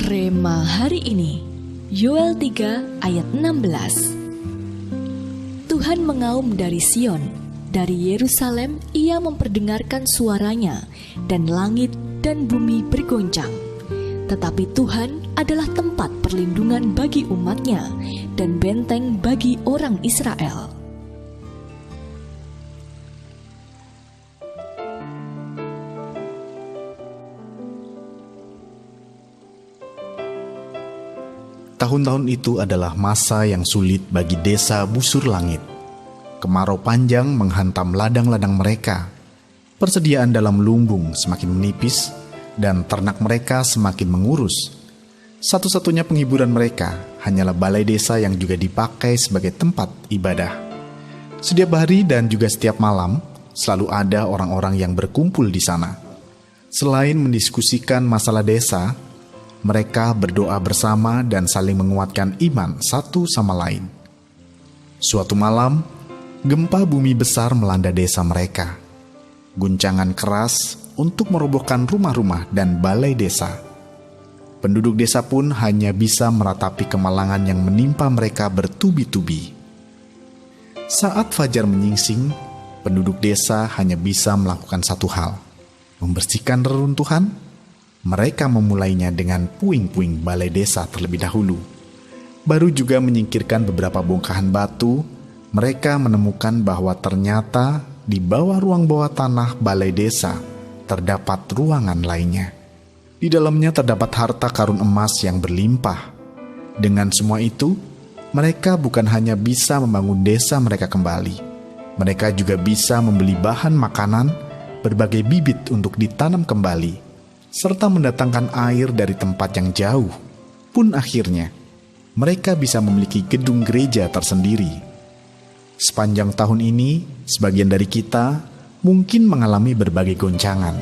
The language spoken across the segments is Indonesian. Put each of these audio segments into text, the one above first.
Rema hari ini, Yoel 3 ayat 16. Tuhan mengaum dari Sion, dari Yerusalem ia memperdengarkan suaranya, dan langit dan bumi bergoncang. Tetapi Tuhan adalah tempat perlindungan bagi umatnya, dan benteng bagi orang Israel. Tahun-tahun itu adalah masa yang sulit bagi desa busur langit. Kemarau panjang menghantam ladang-ladang mereka. Persediaan dalam lumbung semakin menipis, dan ternak mereka semakin mengurus. Satu-satunya penghiburan mereka hanyalah balai desa yang juga dipakai sebagai tempat ibadah. Setiap hari dan juga setiap malam, selalu ada orang-orang yang berkumpul di sana. Selain mendiskusikan masalah desa, mereka berdoa bersama dan saling menguatkan iman satu sama lain. Suatu malam, gempa bumi besar melanda desa mereka. Guncangan keras untuk merobohkan rumah-rumah dan balai desa. Penduduk desa pun hanya bisa meratapi kemalangan yang menimpa mereka bertubi-tubi. Saat fajar menyingsing, penduduk desa hanya bisa melakukan satu hal: membersihkan reruntuhan. Mereka memulainya dengan puing-puing balai desa terlebih dahulu. Baru juga menyingkirkan beberapa bongkahan batu, mereka menemukan bahwa ternyata di bawah ruang bawah tanah balai desa terdapat ruangan lainnya. Di dalamnya terdapat harta karun emas yang berlimpah. Dengan semua itu, mereka bukan hanya bisa membangun desa mereka kembali, mereka juga bisa membeli bahan makanan, berbagai bibit untuk ditanam kembali, serta mendatangkan air dari tempat yang jauh. Pun akhirnya, mereka bisa memiliki gedung gereja tersendiri. Sepanjang tahun ini, sebagian dari kita mungkin mengalami berbagai goncangan.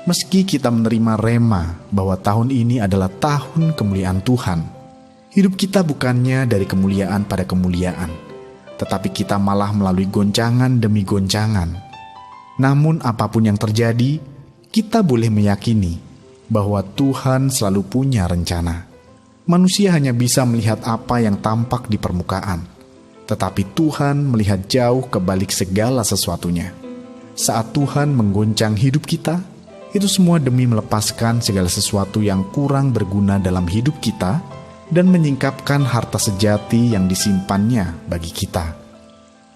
Meski kita menerima rema bahwa tahun ini adalah tahun kemuliaan Tuhan, hidup kita bukannya dari kemuliaan pada kemuliaan, tetapi kita malah melalui goncangan demi goncangan. Namun apapun yang terjadi, kita boleh meyakini bahwa Tuhan selalu punya rencana. Manusia hanya bisa melihat apa yang tampak di permukaan, tetapi Tuhan melihat jauh ke balik segala sesuatunya. Saat Tuhan menggoncang hidup kita, itu semua demi melepaskan segala sesuatu yang kurang berguna dalam hidup kita dan menyingkapkan harta sejati yang disimpannya bagi kita.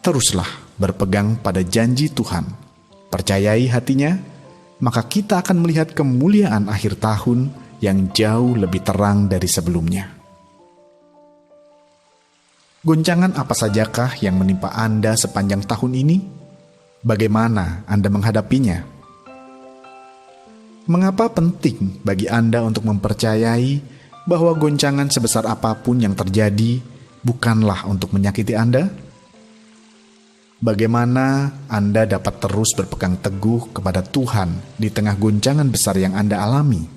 Teruslah berpegang pada janji Tuhan, percayai hatinya, maka kita akan melihat kemuliaan akhir tahun yang jauh lebih terang dari sebelumnya. Goncangan apa sajakah yang menimpa Anda sepanjang tahun ini? Bagaimana Anda menghadapinya? Mengapa penting bagi Anda untuk mempercayai bahwa goncangan sebesar apapun yang terjadi bukanlah untuk menyakiti Anda? Bagaimana Anda dapat terus berpegang teguh kepada Tuhan di tengah goncangan besar yang Anda alami?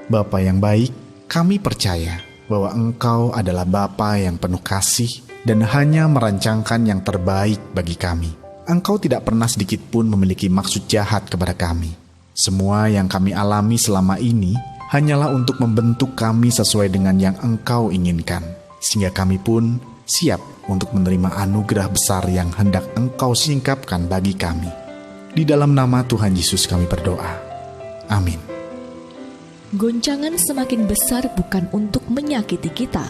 Bapa yang baik, kami percaya bahwa Engkau adalah Bapa yang penuh kasih dan hanya merancangkan yang terbaik bagi kami. Engkau tidak pernah sedikit pun memiliki maksud jahat kepada kami. Semua yang kami alami selama ini hanyalah untuk membentuk kami sesuai dengan yang Engkau inginkan, sehingga kami pun siap untuk menerima anugerah besar yang hendak Engkau singkapkan bagi kami. Di dalam nama Tuhan Yesus kami berdoa. Amin. Goncangan semakin besar bukan untuk menyakiti kita,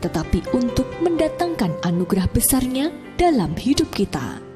tetapi untuk mendatangkan anugerah besarnya dalam hidup kita.